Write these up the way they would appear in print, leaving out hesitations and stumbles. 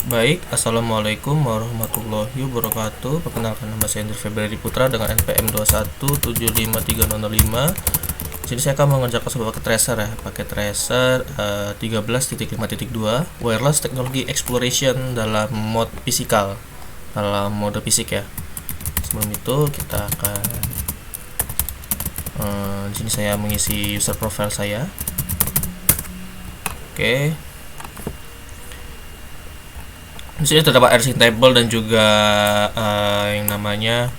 Baik, Assalamualaikum warahmatullahi wabarakatuh. Perkenalkan, nama saya Indri Februari Putra dengan NPM 2175305. Jadi saya akan mengerjakan sebuah paket tracer ya, paket tracer 13.5.2 wireless technology exploration dalam mode physical, dalam mode fisik ya. Sebelum itu kita akan di sini saya mengisi user profile saya. Oke. Di sini terdapat addressing table dan juga yang namanya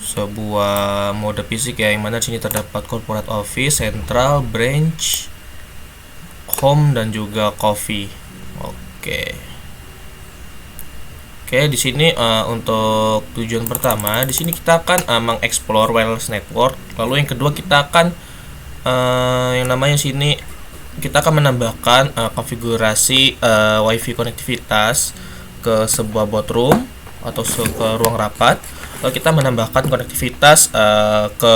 sebuah mode fisik ya, yang mana di sini terdapat corporate office, central, branch, home dan juga coffee. Oke. Oke, di sini untuk tujuan pertama, di sini kita akan mengeksplor wireless network. Lalu yang kedua kita akan yang namanya sini kita akan menambahkan konfigurasi WiFi konektivitas ke sebuah boardroom atau ke ruang rapat. Lalu kita menambahkan konektivitas ke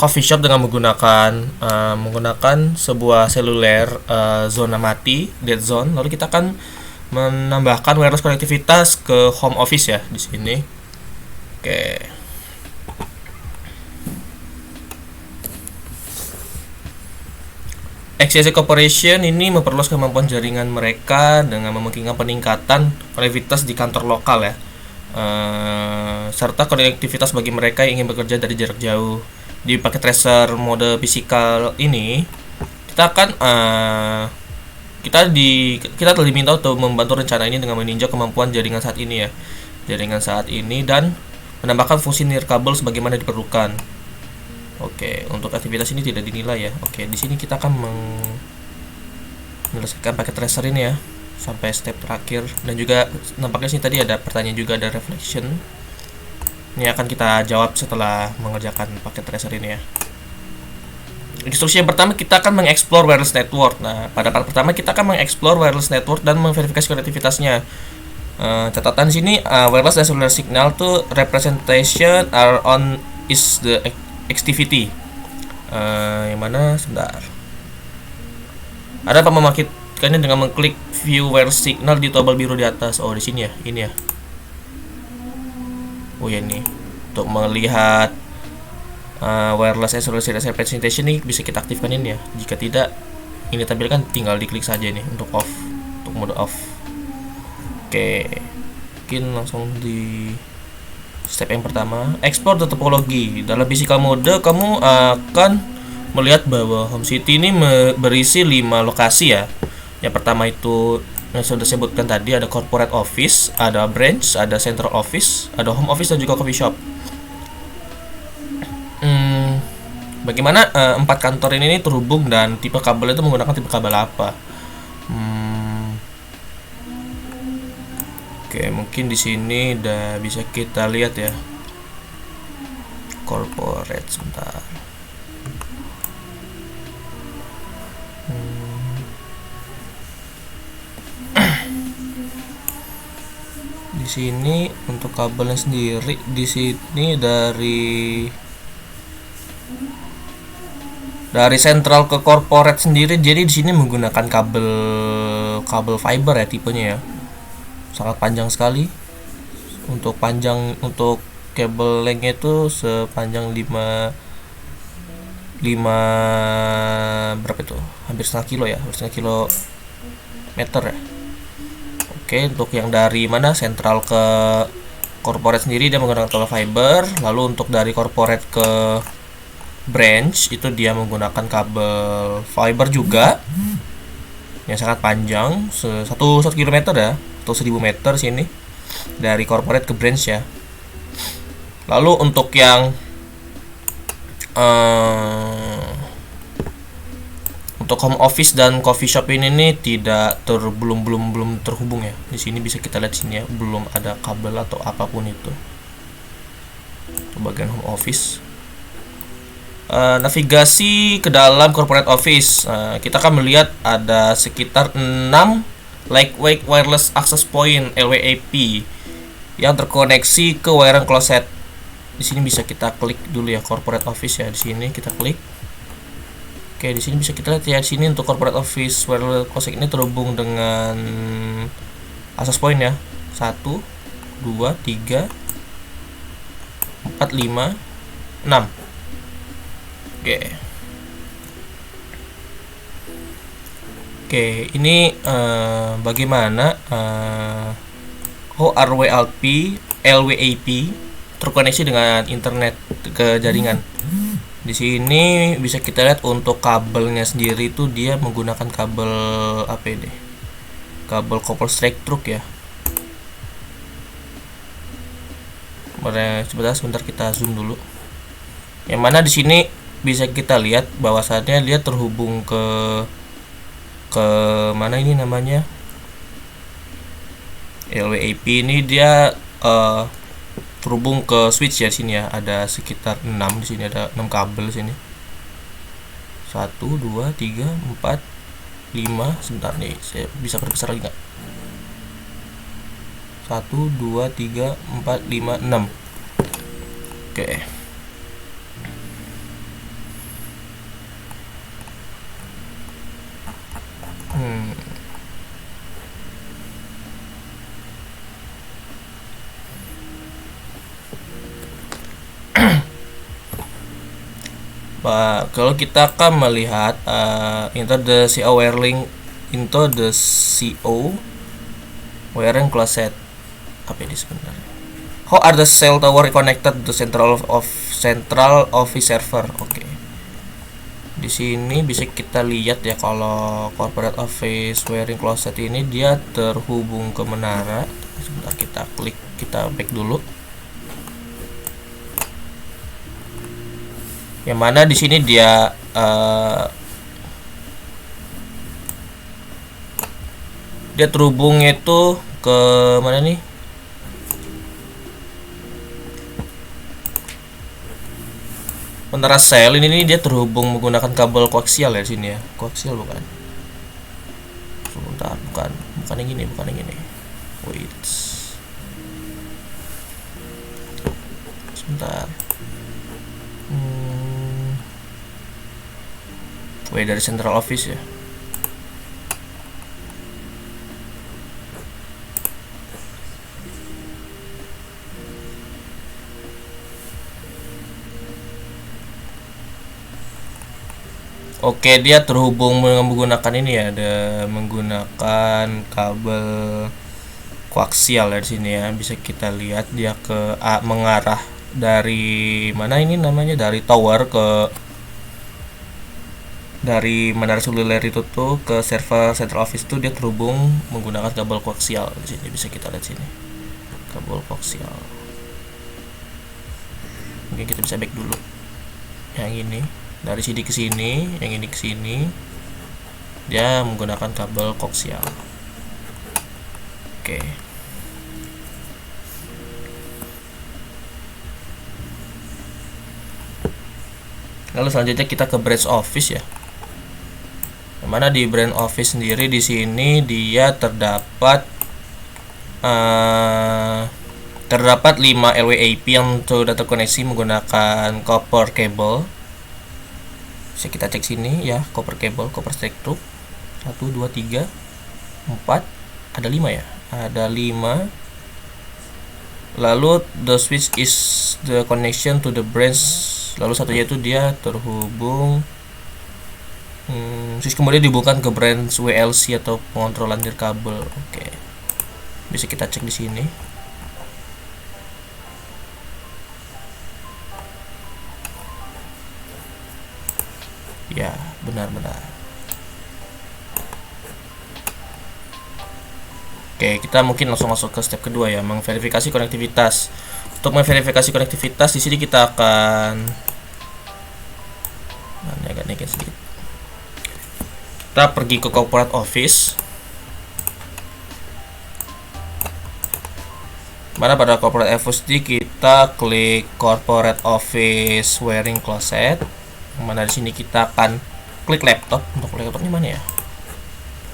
coffee shop dengan menggunakan sebuah seluler zona mati, dead zone. Lalu kita akan menambahkan wireless konektivitas ke home office ya di sini. Oke. XCC Corporation ini memperluas kemampuan jaringan mereka dengan memungkinkan peningkatan konektivitas di kantor lokal ya, serta konektivitas bagi mereka yang ingin bekerja dari jarak jauh. Di paket tracer mode physical ini kita akan kita telah diminta untuk membantu rencana ini dengan meninjau kemampuan jaringan saat ini ya, dan menambahkan fungsi nirkabel sebagaimana diperlukan. Oke, untuk aktivitas ini tidak dinilai ya. Oke, di sini kita akan menyelesaikan paket tracer ini ya sampai step terakhir, dan juga nampaknya sini tadi ada pertanyaan, juga ada reflection. Ini akan kita jawab setelah mengerjakan paket tracer ini ya. Instruksi yang pertama, kita akan mengeksplor wireless network. Nah, pada part pertama kita akan mengeksplor wireless network dan memverifikasi konektivitasnya. Catatan di sini, wireless dan cellular signal to representation are on is the activity, yang mana sebentar ada apa memastikannya dengan mengklik view wireless signal di tombol biru di atas. Oh, di sini ya, ini ya. Oh ya, ini untuk melihat wireless and cellular signal representation ini bisa kita aktifkan ini ya. Jika tidak ini tampilkan, tinggal diklik saja nih untuk off, untuk mode off. Oke, mungkin langsung di step yang pertama, explore the topology. Dalam physical mode, kamu akan melihat bahwa home city ini berisi 5 lokasi ya. Yang pertama itu yang sudah disebutkan tadi, ada corporate office, ada branch, ada central office, ada home office dan juga coffee shop. Bagaimana 4 kantor ini terhubung dan tipe kabel itu menggunakan tipe kabel apa? Oke, mungkin di sini udah bisa kita lihat ya. Corporate, sebentar. Di sini untuk kabelnya sendiri, di sini dari central ke corporate sendiri, jadi di sini menggunakan kabel fiber ya, tipenya ya. Sangat panjang sekali. Untuk kabel lengthnya itu sepanjang 5 berapa itu? Hampir setengah kilo ya, hampir setengah kilometer ya. Oke, untuk yang dari mana central ke corporate sendiri dia menggunakan kabel fiber. Lalu untuk dari corporate ke branch itu dia menggunakan kabel fiber juga, yang sangat panjang, 1 kilometer ya, atau 1000 meter sini dari corporate ke branch ya. Lalu untuk yang untuk home office dan coffee shop ini nih belum terhubung ya. Di sini bisa kita lihat sini ya, belum ada kabel atau apapun itu. Untuk bagian home office, navigasi ke dalam corporate office, kita akan melihat ada sekitar 6 lightweight wireless access point (LWAP) yang terkoneksi ke wiring closet. Di sini bisa kita klik dulu ya, corporate office ya. Di sini kita klik. Oke, di sini bisa kita lihat ya, di sini untuk corporate office wireless closet ini terhubung dengan access point ya. 1 2 3 4 5 6. Oke, ini bagaimana LWAP terkoneksi dengan internet ke jaringan. Di sini bisa kita lihat untuk kabelnya sendiri itu dia menggunakan kabel apa ini? Kabel copper straight truk ya. Sebentar kita zoom dulu. Yang mana di sini bisa kita lihat bahwasannya dia terhubung ke mana ini namanya? LWAP ini dia terhubung ke switch ya. Sini ya, ada sekitar 6 di sini, ada 6 kabel sini. 1 2 3 4 5. Sebentar nih, saya bisa perbesar lagi nggak? 1 2 3 4 5 6. Oke. Kalau kita akan melihat into the CO wiring closet, apa ini sebenarnya? How are the cell tower connected to central office server? Oke. Di sini bisa kita lihat ya, kalau corporate office wiring closet ini dia terhubung ke menara. Sebentar, kita klik, kita back dulu. Yang mana di sini dia terhubung itu ke mana nih? Menara sel ini nih dia terhubung menggunakan kabel koaksial ya di sini ya. Koaksial bukan? Sebentar, bukan yang ini, Wait. Sebentar. Dari central office ya. Oke, dia terhubung menggunakan ini ya, ada menggunakan kabel koaksial di sini ya. Bisa kita lihat dia mengarah dari mana ini namanya, dari tower dari menara seluler itu tuh ke server central office tuh dia terhubung menggunakan kabel koaksial. Di sini bisa kita lihat sini, kabel koaksial. Mungkin kita bisa back dulu. Yang ini dari sini ke sini, yang ini ke sini, dia menggunakan kabel koaksial. Oke. Lalu selanjutnya kita ke branch office ya. Yang mana di branch office sendiri di sini dia terdapat 5 LWAP yang sudah terkoneksi menggunakan copper cable. Bisa kita cek sini ya, copper cable, copper straight truk. 1 2 3 4, ada 5 ya. Ada 5. Lalu the switch is the connection to the branch. Lalu satunya itu dia terhubung switch kemudian dihubungkan ke branch WLC atau pengontrolan nirkabel. Oke. Bisa kita cek di sini. Ya, benar-benar. Oke, kita mungkin langsung masuk ke step kedua ya, memverifikasi konektivitas. Untuk memverifikasi konektivitas di sini kita akan agak naikin sedikit. Kita pergi ke corporate office. Mana pada corporate office kita klik corporate office wiring closet. Mana di sini kita akan klik laptop. Untuk laptopnya mana ya?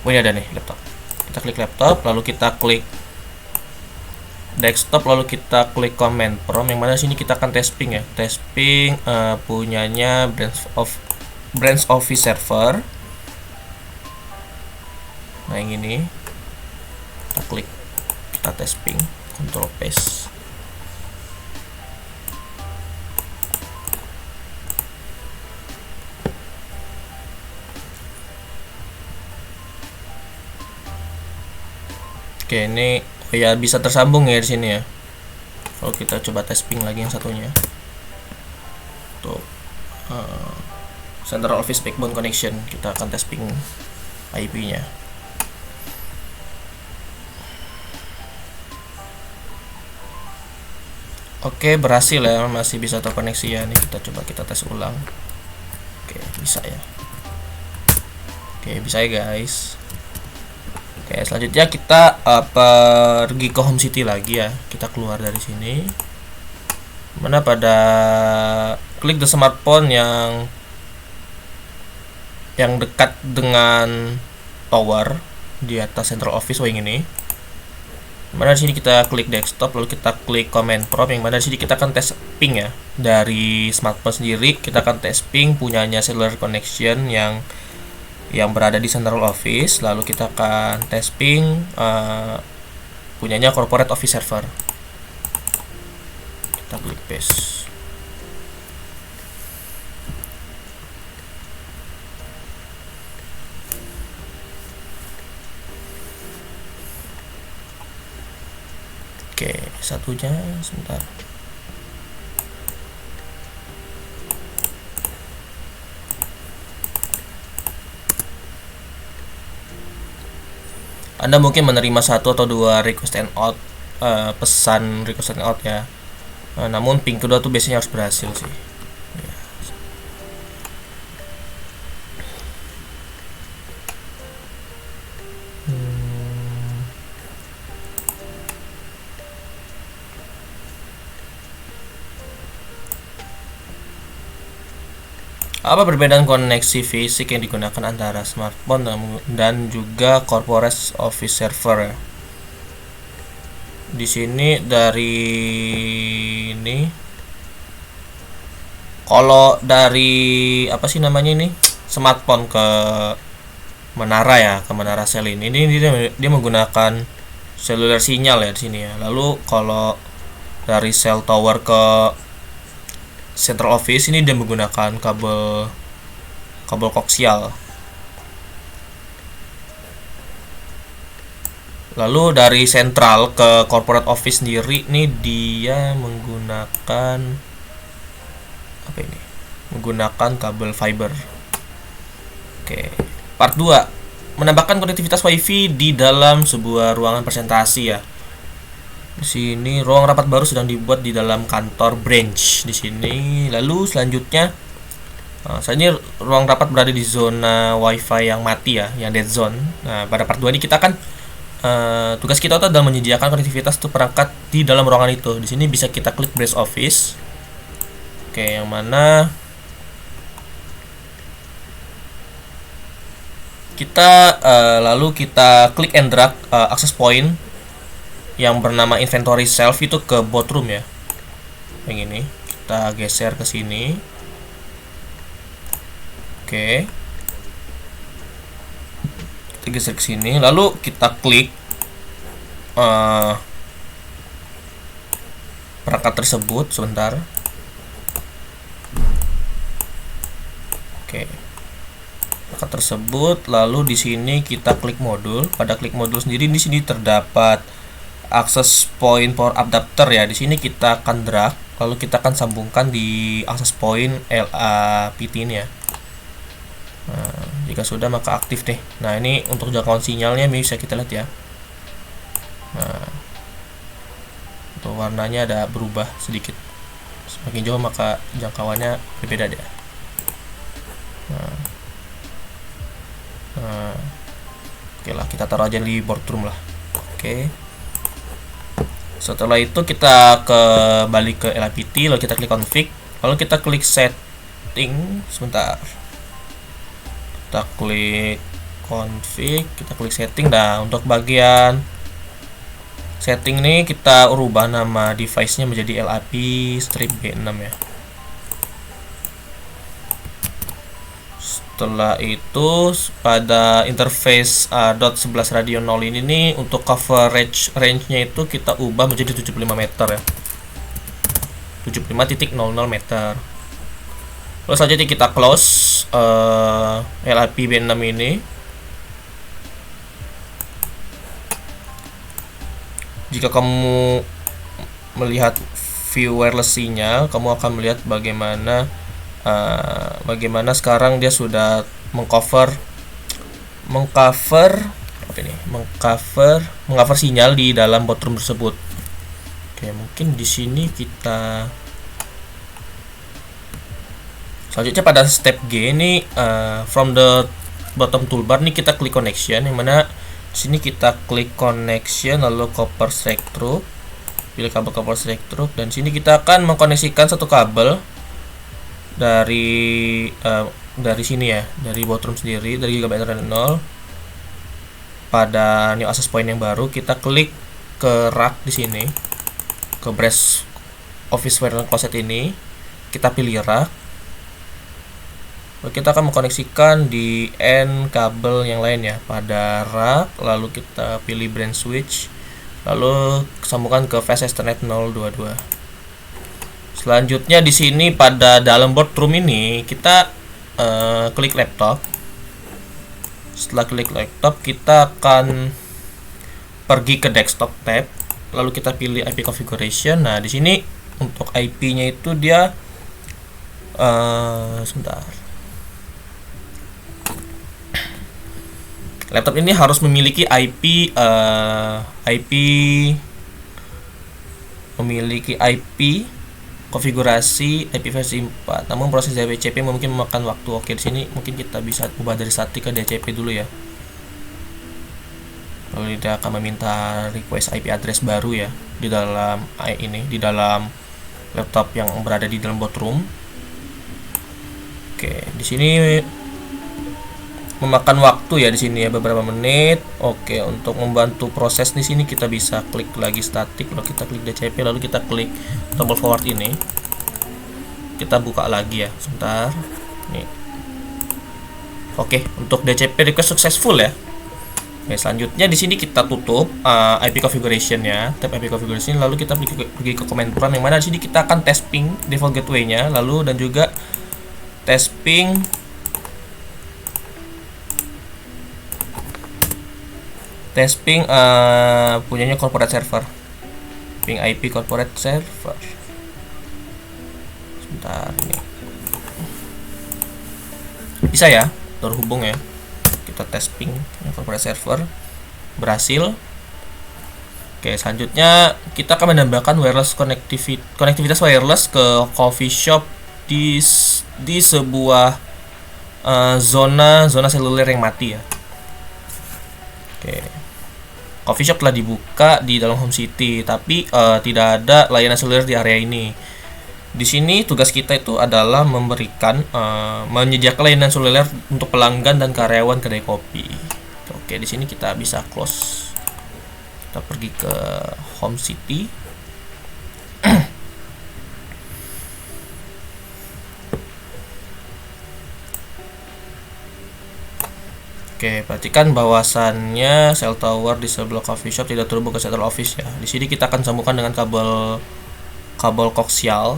Oh, ini ada nih laptop. Kita klik laptop, lalu kita klik desktop, lalu kita klik command prompt. Yang mana di sini kita akan testing ya. Testing punyanya branch office server. Nah, yang ini kita klik. kita tes ping, Ctrl paste. Oke, ini ya bisa tersambung ya di sini ya. Kalau kita coba tes ping lagi yang satunya, untuk Central Office Backbone Connection, kita akan tes ping IP-nya. Oke, berhasil ya, masih bisa terkoneksi ya. Ini kita coba kita tes ulang. Oke, bisa ya. Oke, bisa ya guys. Oke, selanjutnya kita pergi ke Home City lagi ya. Kita keluar dari sini. Mana pada klik the smartphone yang dekat dengan tower di atas Central Office, yang ini. Mana di sini kita klik desktop, lalu kita klik command prompt, yang mana di sini kita akan tes ping ya. Dari smartphone sendiri kita akan tes ping punyanya cellular connection yang berada di Central Office, lalu kita akan tes ping punyanya Corporate Office Server. Kita klik paste. Oke, satunya sebentar. Anda mungkin menerima 1 atau 2 request and out, pesan request and out ya. Namun ping kedua tuh biasanya harus berhasil sih. Apa perbedaan koneksi fisik yang digunakan antara smartphone dan juga corporate office server? Di sini dari ini, kalau dari apa sih namanya ini, smartphone ke menara ya, ke menara sel ini dia menggunakan cellular sinyal ya di sini ya. Lalu kalau dari cell tower ke Central Office ini dia menggunakan kabel koaksial. Lalu dari sentral ke corporate office sendiri nih dia menggunakan apa ini? Menggunakan kabel fiber. Oke. Part 2. Menambahkan konektivitas WiFi di dalam sebuah ruangan presentasi ya. Di sini ruang rapat baru sedang dibuat di dalam kantor branch di sini. Lalu selanjutnya, saat ini ruang rapat berada di zona WiFi yang mati ya, yang dead zone. Nah, pada part 2 ini kita akan tugas kita adalah menyediakan konektivitas untuk perangkat di dalam ruangan itu. Di sini bisa kita klik Branch Office. Oke, yang mana kita lalu kita klik and drag access point yang bernama inventory shelf itu ke boardroom ya. Yang ini kita geser ke sini. Oke. Kita geser ke sini, lalu kita klik perangkat tersebut sebentar. Oke. Perangkat tersebut, lalu di sini kita klik modul. Pada klik modul sendiri di sini terdapat access point power adapter ya. Di sini kita akan drag, lalu kita akan sambungkan di access point LAPT ini ya. Nah, jika sudah maka aktif deh. Nah, ini untuk jangkauan sinyalnya bisa kita lihat ya. Nah, untuk warnanya ada berubah sedikit. Semakin jauh maka jangkauannya berbeda deh. Oke lah, kita taruh aja di boardroom lah. Oke. Setelah itu kita kembali ke LAPT, lalu kita klik config, lalu kita klik setting sebentar. Kita klik config, kita klik setting. Nah, untuk bagian setting ini kita rubah nama device-nya menjadi LAP strip B6 ya. Setelah itu pada interface .11 radio 0 ini nih, untuk coverage range-nya itu kita ubah menjadi 75 meter ya. 75.00 meter. Lalu selanjutnya kita close LAP B6 ini. Jika kamu melihat view wireless sinyal, kamu akan melihat bagaimana sekarang dia sudah mengcover sinyal di dalam boardroom tersebut. Oke, mungkin di sini kita selanjutnya pada step G ini, from the bottom toolbar nih kita klik connection, yang mana sini kita klik connection lalu copper straight through, pilih kabel copper straight through, dan sini kita akan mengkoneksikan satu kabel dari sini ya, dari boardroom sendiri, dari Gigabyte Ethernet 0 pada new access point yang baru. Kita klik ke rak di sini, ke brace office wireless closet ini, kita pilih rak. Lalu kita akan mengkoneksikan di N kabel yang lain ya pada rak, lalu kita pilih branch switch, lalu sambungkan ke fast Ethernet 022. Selanjutnya di sini pada dalam boardroom ini kita klik laptop. Setelah klik laptop, kita akan pergi ke desktop tab, lalu kita pilih IP configuration. Nah, di sini untuk IP-nya itu dia sebentar. Laptop ini harus memiliki IP konfigurasi IP versi 4. Namun proses DHCP mungkin memakan waktu. Oke, di sini mungkin kita bisa ubah dari statik ke DHCP dulu ya. Lalu dia akan meminta request IP address baru ya di dalam laptop yang berada di dalam boardroom. Oke, di sini memakan waktu ya di sini ya, beberapa menit. Oke, untuk membantu proses di sini kita bisa klik lagi statik, lalu kita klik DHCP, lalu kita klik tombol forward ini. Kita buka lagi ya, sebentar. Nih. Oke, untuk DHCP request successful ya. Oke, selanjutnya di sini kita tutup IP configuration ya, tab IP configuration, lalu kita pergi ke command prompt, yang mana di sini kita akan tes ping default gateway-nya, lalu dan juga tes ping punyanya corporate server, ping IP corporate server. Sebentar, ini bisa ya, terhubung ya. Kita tes ping corporate server, berhasil. Oke, selanjutnya kita akan menambahkan konektivitas wireless ke coffee shop di sebuah zona seluler yang mati ya. Oke, coffee shop telah dibuka di dalam home city, tapi tidak ada layanan seluler di area ini. Di sini tugas kita itu adalah menyediakan layanan seluler untuk pelanggan dan karyawan kedai kopi. Oke, di sini kita bisa close. Kita pergi ke home city. Oke, perhatikan bahwasannya cell tower di sebelah coffee shop tidak terhubung ke central office ya. Di sini kita akan sambungkan dengan kabel koaksial.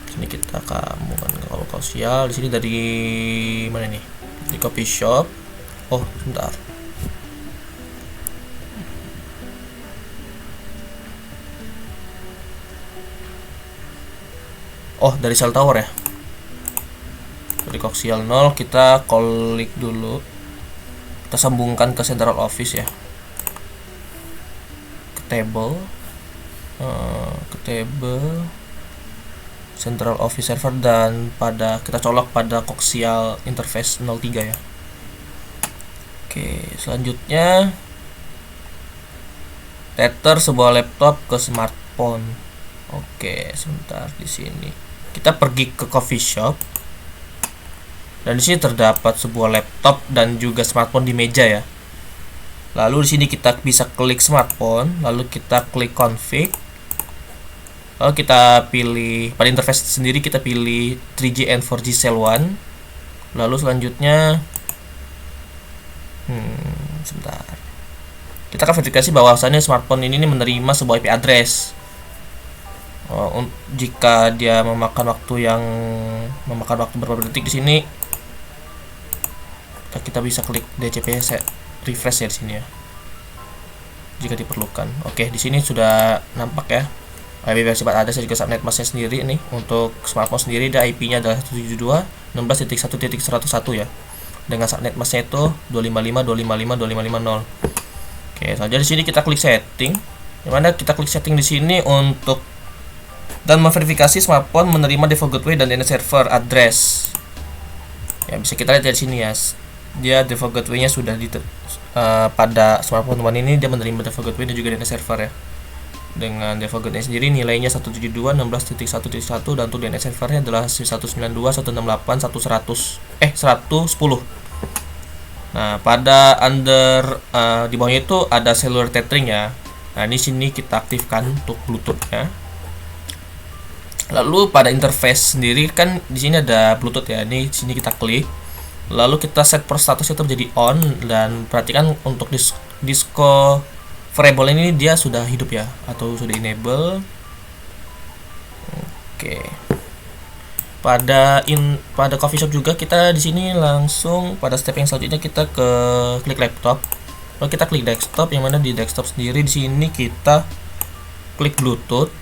Sini kita sambungkan ke kabel koaksial. Di sini dari mana nih? Di coffee shop. Oh, sebentar. Oh, dari cell tower ya. Dari koaksial 0 kita klik dulu, kita sambungkan ke central office ya, ke table central office server, dan kita colok pada koaksial interface 03 ya. Oke, selanjutnya tether sebuah laptop ke smartphone. Oke, sebentar, di sini kita pergi ke coffee shop. Dan di sini terdapat sebuah laptop dan juga smartphone di meja ya. Lalu di sini kita bisa klik smartphone, lalu kita klik config. Lalu kita pilih pada interface sendiri, kita pilih 3G and 4G cell 1. Lalu selanjutnya sebentar. Kita akan verifikasi bahwasannya smartphone ini menerima sebuah IP address. Jika dia memakan waktu beberapa detik di sini, kita bisa klik DCP refresh ya di sini ya, jika diperlukan. Oke, di sini sudah nampak ya IP versi 4 address dan juga subnet masknya sendiri nih. Untuk smartphone sendiri dia IP-nya adalah 172.16.1.101 ya. Dengan subnet masknya itu 255.255.255.0. Oke, selanjutnya di sini kita klik setting. Dimana kita klik setting di sini untuk dan memverifikasi smartphone menerima default gateway dan DNS server address. Ya, bisa kita lihat dari sini ya. Dia default gateway-nya sudah pada smartphone one ini dia menerima default gateway dan juga DNS server ya. Dengan default gateway sendiri nilainya 172.16.1.1 dan untuk DNS servernya adalah 192.168.110. Nah, pada di bawahnya itu ada cellular tethering ya. Nah, di sini kita aktifkan untuk Bluetooth-nya. Lalu pada interface sendiri kan di sini ada Bluetooth ya. Ini di sini kita klik. Lalu kita set per status itu menjadi on, dan perhatikan untuk disco variable ini dia sudah hidup ya atau sudah enable. Oke. Pada coffee shop juga kita di sini langsung pada step yang selanjutnya kita ke klik laptop. Lalu kita klik desktop, yang mana di desktop sendiri di sini kita klik Bluetooth.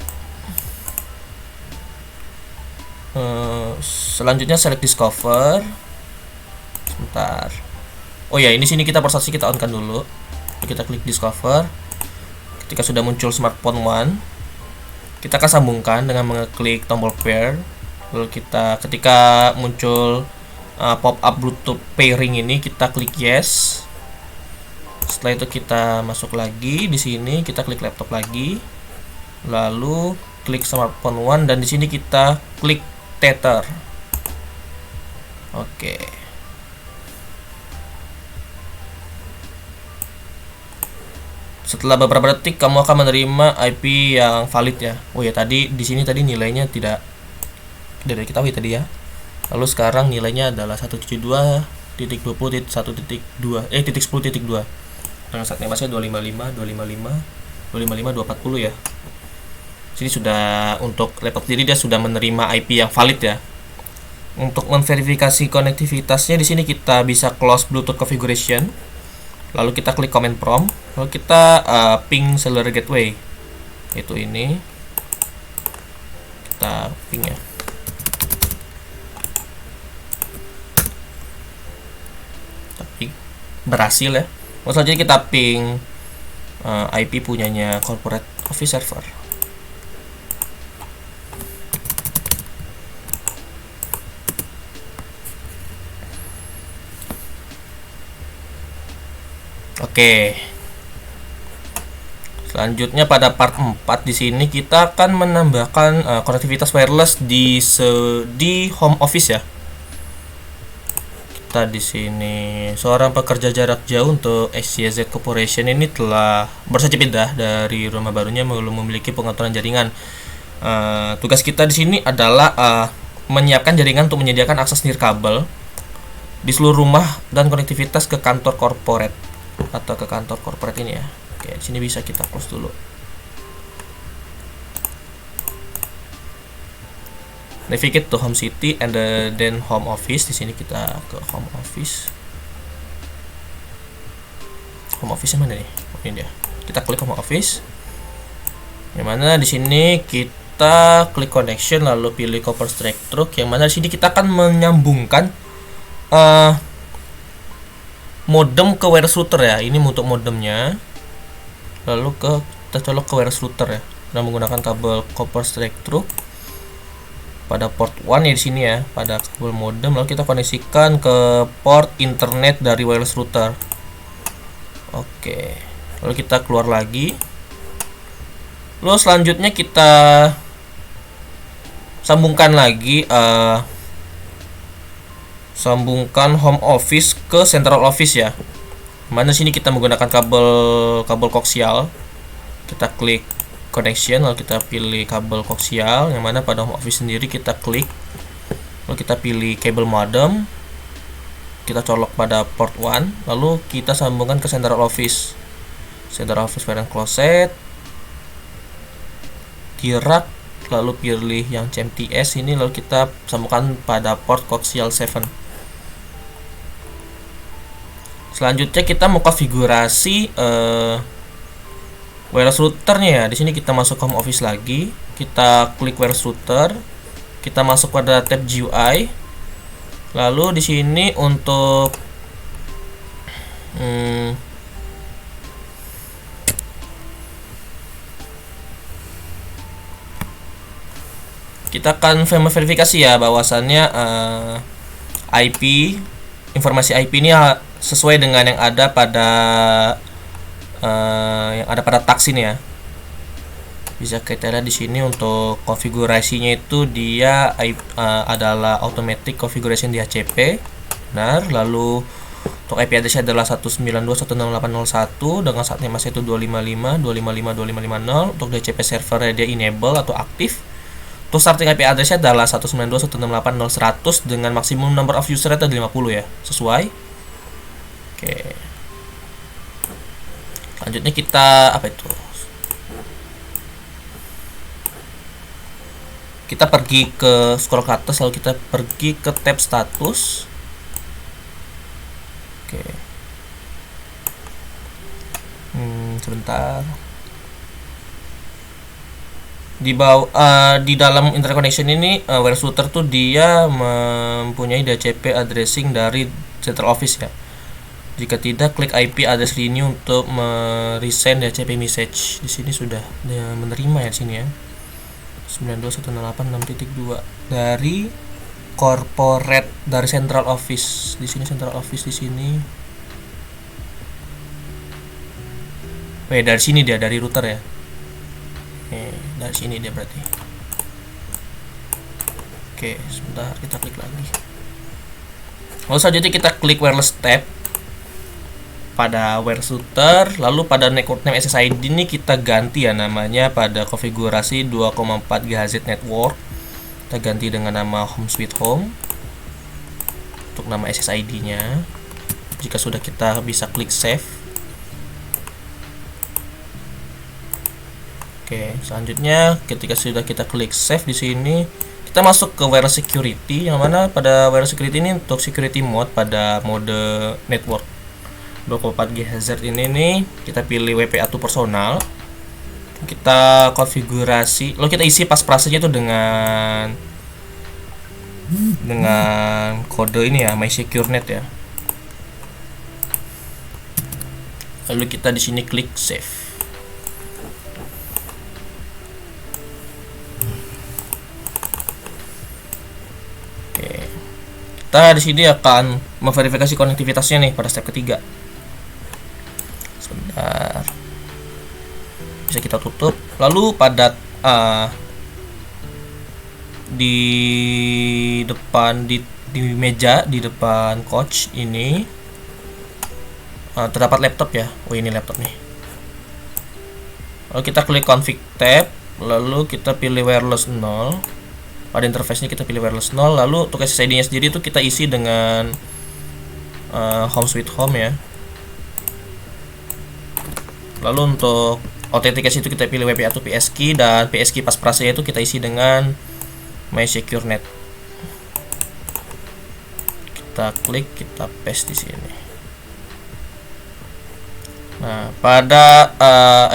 Selanjutnya select discover. Sebentar. Oh ya, ini sini kita persasi kita on-kan dulu. Kita klik discover. Ketika sudah muncul smartphone one, kita akan sambungkan dengan mengeklik tombol pair. Lalu ketika muncul pop-up Bluetooth pairing ini, kita klik yes. Setelah itu kita masuk lagi di sini, kita klik laptop lagi. Lalu klik smartphone one dan di sini kita klik tether. Oke. Setelah beberapa detik kamu akan menerima IP yang valid ya. Oh ya, tadi di sini nilainya tidak diketahui tadi ya. Lalu sekarang nilainya adalah 172.20.1.2 10.2. Dengan saat masih 255 240 ya. Sini sudah untuk laptop sendiri dia sudah menerima IP yang valid ya. Untuk memverifikasi konektivitasnya di sini kita bisa close Bluetooth configuration. Lalu kita klik command prompt, lalu kita ping cellular gateway. Itu ini. Kita ping ya. Tapi berhasil ya. Selanjutnya kita ping IP punyanya corporate office server. Oke. Selanjutnya pada part 4 di sini kita akan menambahkan konektivitas wireless di home office ya. Kita di sini seorang pekerja jarak jauh untuk XYZ Corporation ini telah baru saja pindah dari rumah barunya, belum memiliki pengaturan jaringan. Tugas kita di sini adalah menyiapkan jaringan untuk menyediakan akses nirkabel di seluruh rumah dan konektivitas ke kantor corporate atau ke kantor corporate ini ya. Oke, di sini bisa kita close dulu. Navigate to home city and then home office. Di sini kita ke home office. Home office yang mana nih? Oh, ini dia. Kita klik home office. Yang mana di sini kita klik connection lalu pilih copper strike truck. Yang mana di sini kita akan menyambungkan modem ke wireless router ya. Ini untuk modemnya. Lalu kita colok ke wireless router ya. Dan menggunakan kabel copper strike truck pada port 1 ya di sini ya, pada kabel modem. Lalu kita koneksikan ke port internet dari wireless router. Oke. Lalu kita keluar lagi. Lalu selanjutnya kita sambungkan lagi sambungkan home office ke central office ya. Mana sini kita menggunakan kabel koaksial. Kita klik connection, lalu kita pilih kabel koaksial, yang mana pada home office sendiri kita klik, lalu kita pilih kabel modem, kita colok pada port 1, lalu kita sambungkan ke central office parent closet, tirak, lalu pilih yang CMTS ini, lalu kita sambungkan pada port koaksial 7. Selanjutnya kita mau konfigurasi wireless routernya ya. Di sini kita masuk ke home office lagi, kita klik wireless router, kita masuk pada tab GUI, lalu di sini untuk kita akan verifikasi ya bahwasannya informasi IP ini sesuai dengan yang ada pada task ini ya. Bisa kita lihat di sini untuk konfigurasinya itu dia adalah automatic configuration di HCP, benar. Lalu untuk IP address adalah 192.168.01 dengan saatnya masih itu 255.255.255.0. Untuk DHCP server dia enable atau aktif. Untuk starting IP address adalah 192.168.0.100 dengan maksimum number of user itu 50 ya, sesuai. Oke. Selanjutnya kita kita pergi ke scroll ke atas, lalu kita pergi ke tab status. Oke. Sebentar. Di dalam interconnection ini wireless router tuh dia mempunyai DHCP addressing dari central office ya. Jika tidak, klik IP address renew untuk meresend DHCP message. Di sini sudah menerima ya, di sini ya. 92.168.6.2 dari corporate, dari central office. Di sini central office di sini. Dari sini dia, dari router ya. Dari sini dia berarti. Oke, sebentar kita klik lagi. Lalu selanjutnya kita klik wireless tab pada wireless router, lalu pada network name SSID ini kita ganti ya namanya pada konfigurasi 2,4 GHz network. Kita ganti dengan nama Home Sweet Home untuk nama SSID-nya. Jika sudah, kita bisa klik save. Oke, selanjutnya ketika sudah kita klik save di sini, kita masuk ke wireless security, yang mana pada wireless security ini untuk security mode pada mode network 2,4 GHz ini nih, kita pilih WPA2 personal. Kita konfigurasi, lalu kita isi pasparsenya itu dengan kode ini ya, MySecureNet ya. Lalu kita di sini klik save. Kita di sini akan memverifikasi konektivitasnya nih pada step ketiga. Sebentar. Bisa kita tutup. Lalu pada di depan di meja di depan coach ini terdapat laptop ya. Oh, ini laptop nih. Lalu kita klik config tab, lalu kita pilih wireless 0. Pada interface-nya kita pilih wireless 0, lalu untuk SSID-nya sendiri itu kita isi dengan Home Sweet Home ya. Lalu untuk autentikasi itu kita pilih WPA2 PSKey, dan PSKey pasparsenya itu kita isi dengan MySecureNet. Kita klik, kita paste di sini. Nah, pada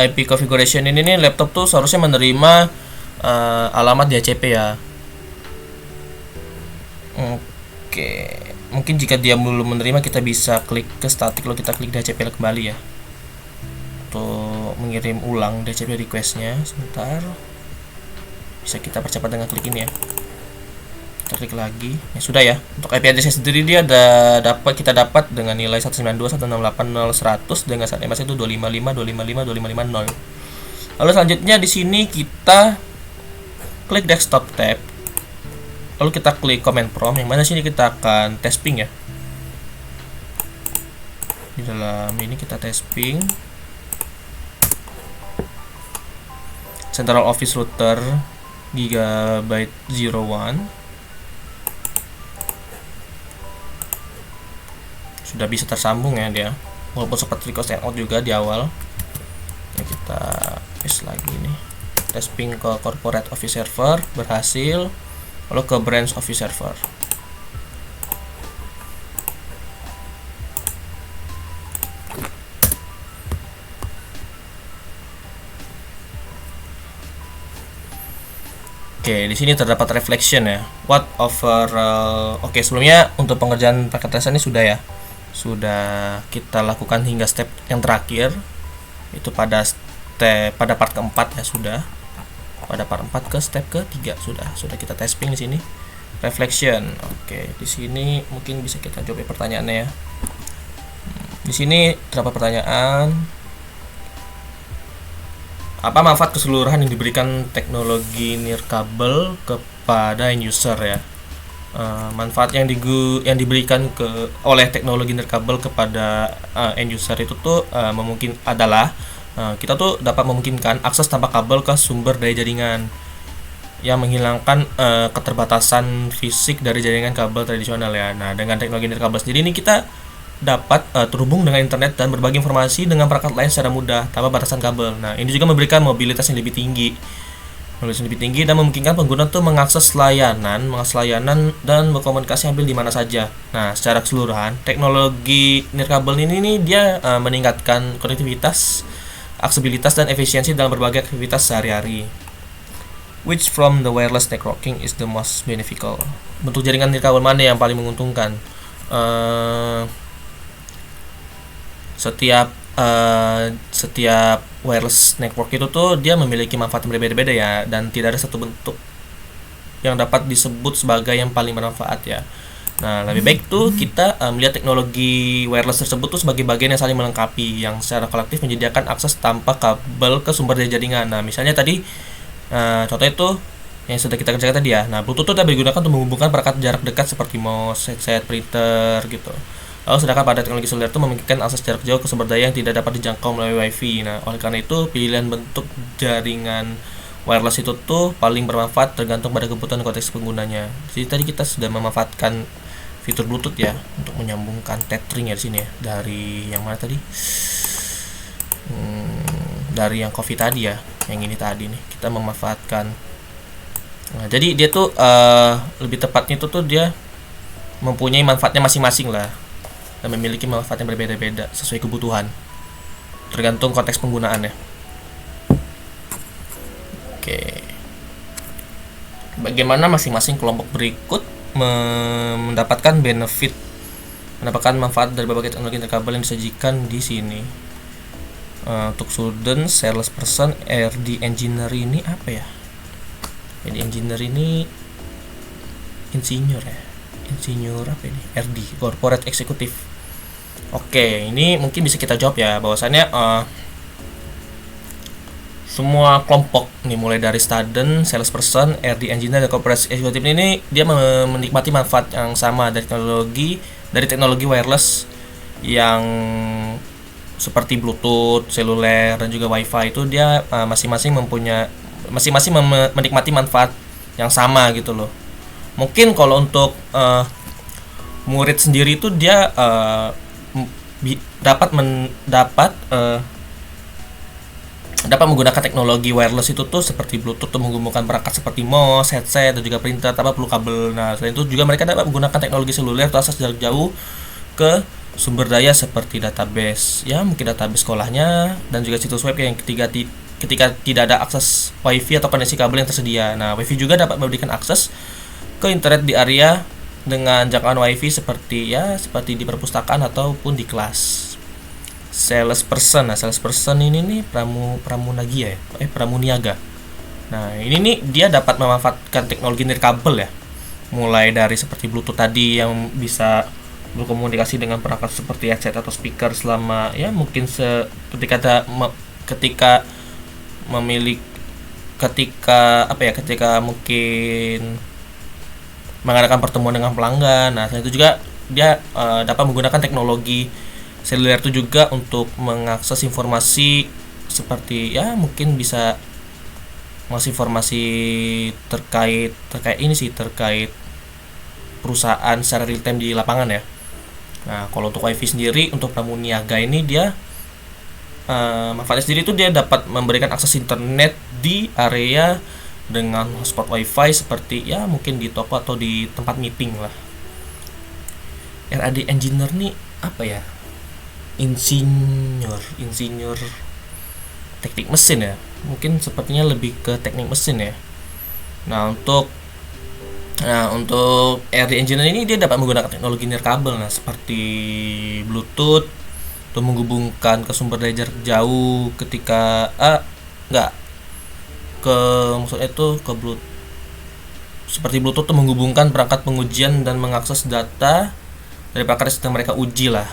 IP configuration ini nih, laptop tuh seharusnya menerima alamat DHCP ya. Oke, mungkin jika dia belum menerima, kita bisa klik ke static, lalu kita klik DHCP kembali ya untuk mengirim ulang DHCP requestnya. Sebentar, bisa kita percepat dengan klik ini ya. Kita klik lagi, ya sudah ya. Untuk IP address sendiri dia kita dapat dengan nilai 192.168.0.100 dengan saat MS itu 255.255.255.0. Lalu selanjutnya di sini kita klik desktop tab. Lalu kita klik command prompt, yang mana sini kita akan test ping ya. Di dalam ini kita test ping. Central Office Router Gigabyte 01 sudah bisa tersambung ya dia, walaupun sempat request and out juga di awal. Ini kita paste lagi nih, tes ping ke corporate office server berhasil, lalu ke branch office server. Oke, di sini terdapat reflection ya. What over oke, sebelumnya untuk pengerjaan paket tes ini sudah ya. Sudah kita lakukan hingga step yang terakhir. Itu pada part keempat ya sudah. Pada part 4 ke step ketiga sudah kita testing di sini. Reflection. Oke, di sini mungkin bisa kita jawab pertanyaannya ya. Di sini terdapat pertanyaan. Apa manfaat keseluruhan yang diberikan teknologi nirkabel kepada end user ya? Manfaat yang diberikan oleh teknologi nirkabel kepada end user itu tuh kita tuh dapat memungkinkan akses tanpa kabel ke sumber daya jaringan yang menghilangkan keterbatasan fisik dari jaringan kabel tradisional ya. Nah, dengan teknologi nirkabel sendiri ini kita dapat terhubung dengan internet dan berbagi informasi dengan perangkat lain secara mudah tanpa batasan kabel. Nah, ini juga memberikan mobilitas yang lebih tinggi, dan memungkinkan pengguna tuh mengakses layanan dan berkomunikasi hampir di mana saja. Nah, secara keseluruhan, teknologi nirkabel ini nih dia meningkatkan konektivitas, aksesibilitas dan efisiensi dalam berbagai aktivitas sehari-hari. Which from the wireless networking is the most beneficial? Bentuk jaringan nirkabel mana yang paling menguntungkan? Setiap wireless network itu tuh dia memiliki manfaat yang berbeda-beda ya, dan tidak ada satu bentuk yang dapat disebut sebagai yang paling bermanfaat ya. Nah, lebih baik tuh kita melihat teknologi wireless tersebut tuh sebagai bagian yang saling melengkapi, yang secara kolektif menyediakan akses tanpa kabel ke sumber daya jaringan. Nah, misalnya tadi contohnya tuh yang sudah kita kerjakan tadi ya. Nah, Bluetooth tuh dapat digunakan untuk menghubungkan perangkat jarak dekat seperti mouse, headset, printer gitu. Lalu sedangkan pada teknologi seluler itu memungkinkan akses jarak jauh ke sumber daya yang tidak dapat dijangkau melalui WiFi. Nah, oleh karena itu pilihan bentuk jaringan wireless itu tuh paling bermanfaat tergantung pada kebutuhan konteks penggunanya. Jadi tadi kita sudah memanfaatkan fitur Bluetooth ya untuk menyambungkan tethering ya di sini ya. Dari yang mana tadi? Dari yang Coffee tadi ya. Yang ini tadi nih kita memanfaatkan. Nah, jadi dia tuh lebih tepatnya itu tuh dia mempunyai manfaatnya masing-masing lah, dan memiliki manfaat yang berbeda-beda sesuai kebutuhan tergantung konteks penggunaannya. Oke, bagaimana masing-masing kelompok berikut mendapatkan manfaat dari berbagai teknologi nirkabel yang disajikan di sini. Untuk student, salesperson, RD engineer ini apa ya? RD engineer ini insinyur ya. Insinyur apa ini? RD, corporate executive. Oke, ini mungkin bisa kita jawab ya, bahwasannya semua kelompok nih, mulai dari student, salesperson, RD engineer, dan corporate executive ini dia menikmati manfaat yang sama dari teknologi wireless yang seperti Bluetooth, seluler, dan juga WiFi. Itu dia masing-masing menikmati manfaat yang sama gitu loh. Mungkin kalau untuk murid sendiri itu dia dapat menggunakan teknologi wireless itu tuh seperti Bluetooth untuk menghubungkan perangkat seperti mouse, headset, dan juga printer tanpa perlu kabel. Nah, selain itu juga mereka dapat menggunakan teknologi seluler untuk akses jarak jauh ke sumber daya seperti database, ya mungkin database sekolahnya, dan juga situs web yang ketika tidak ada akses WiFi atau koneksi kabel yang tersedia. Nah, WiFi juga dapat memberikan akses ke internet di area dengan jangkauan WiFi seperti di perpustakaan ataupun di kelas. Salesperson. Nah, salesperson ini nih pramuniaga. Nah, ini nih dia dapat memanfaatkan teknologi nirkabel ya. Mulai dari seperti Bluetooth tadi yang bisa berkomunikasi dengan perangkat seperti headset atau speaker selama ya mungkin ketika mungkin mengadakan pertemuan dengan pelanggan. Nah, selain itu juga dia dapat menggunakan teknologi seluler itu juga untuk mengakses informasi seperti ya mungkin bisa ngasih informasi terkait terkait ini sih, terkait perusahaan secara real time di lapangan ya. Nah, kalau untuk WiFi sendiri untuk pramuniaga ini dia manfaatnya sendiri itu dia dapat memberikan akses internet di area dengan hotspot WiFi seperti ya mungkin di toko atau di tempat meeting lah. RAD engineer nih apa ya? Insinyur teknik mesin ya. Mungkin sepertinya lebih ke teknik mesin ya. Nah, untuk RD engineer ini dia dapat menggunakan teknologi nirkabel seperti Bluetooth untuk menghubungkan ke sumber daya jarak jauh ketika enggak ke maksudnya itu ke Bluetooth seperti Bluetooth untuk menghubungkan perangkat pengujian dan mengakses data dari perangkat yang sedang mereka uji lah.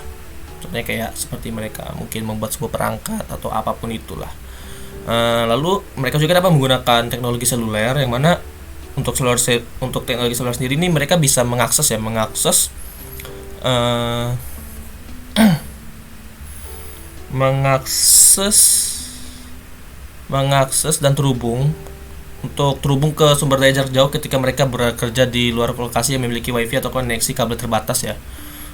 Contohnya kayak seperti mereka mungkin membuat sebuah perangkat atau apapun itulah. Lalu mereka juga dapat menggunakan teknologi seluler yang mana untuk teknologi seluler sendiri ini mereka bisa mengakses mengakses dan terhubung ke sumber daya jarak jauh ketika mereka bekerja di luar lokasi yang memiliki wifi atau koneksi kabel terbatas ya.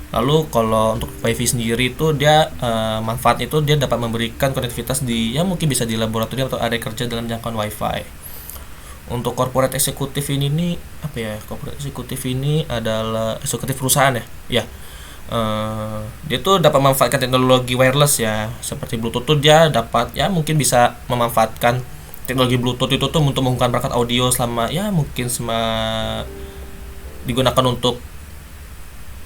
Lalu kalau untuk wifi sendiri itu dia manfaatnya itu dia dapat memberikan konektivitas di ya mungkin bisa di laboratorium atau area kerja dalam jangkauan wifi. Untuk corporate eksekutif ini nih apa ya? Corporate eksekutif ini adalah eksekutif perusahaan ya. Ya. Dia tuh dapat memanfaatkan teknologi wireless ya. Seperti Bluetooth tuh dia dapat ya mungkin bisa memanfaatkan teknologi Bluetooth itu tuh untuk menghubungkan perangkat audio selama ya mungkin digunakan untuk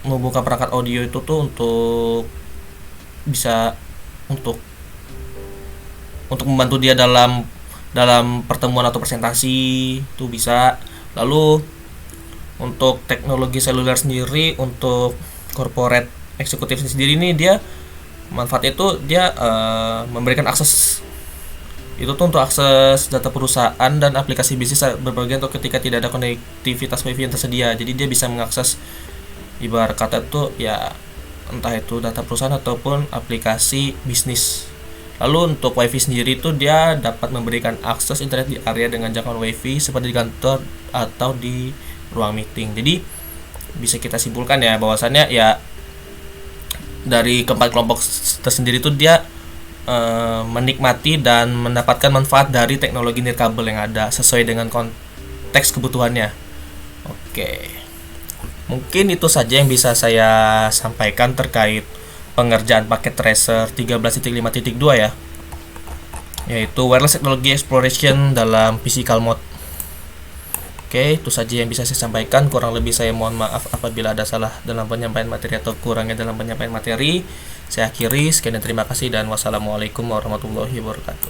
menghubungkan perangkat audio itu tuh untuk bisa untuk membantu dia dalam pertemuan atau presentasi itu bisa. Lalu untuk teknologi seluler sendiri untuk corporate eksekutif sendiri ini dia manfaatnya itu dia memberikan akses itu tuh untuk akses data perusahaan dan aplikasi bisnis berbagai atau ketika tidak ada konektivitas wifi yang tersedia. Jadi dia bisa mengakses ibarat kata itu ya entah itu data perusahaan ataupun aplikasi bisnis. Lalu untuk wifi sendiri itu dia dapat memberikan akses internet di area dengan jangkauan wifi seperti di kantor atau di ruang meeting. Jadi bisa kita simpulkan ya bahwasannya ya dari keempat kelompok tersendiri itu dia menikmati dan mendapatkan manfaat dari teknologi nirkabel yang ada sesuai dengan konteks kebutuhannya. Oke. Mungkin itu saja yang bisa saya sampaikan terkait pengerjaan paket tracer 13.5.2 ya, yaitu wireless technology exploration dalam physical mode. Oke, itu saja yang bisa saya sampaikan. Kurang lebih saya mohon maaf apabila ada salah dalam penyampaian materi atau kurangnya dalam penyampaian materi. Saya akhiri, sekian dan terima kasih dan wassalamualaikum warahmatullahi wabarakatuh.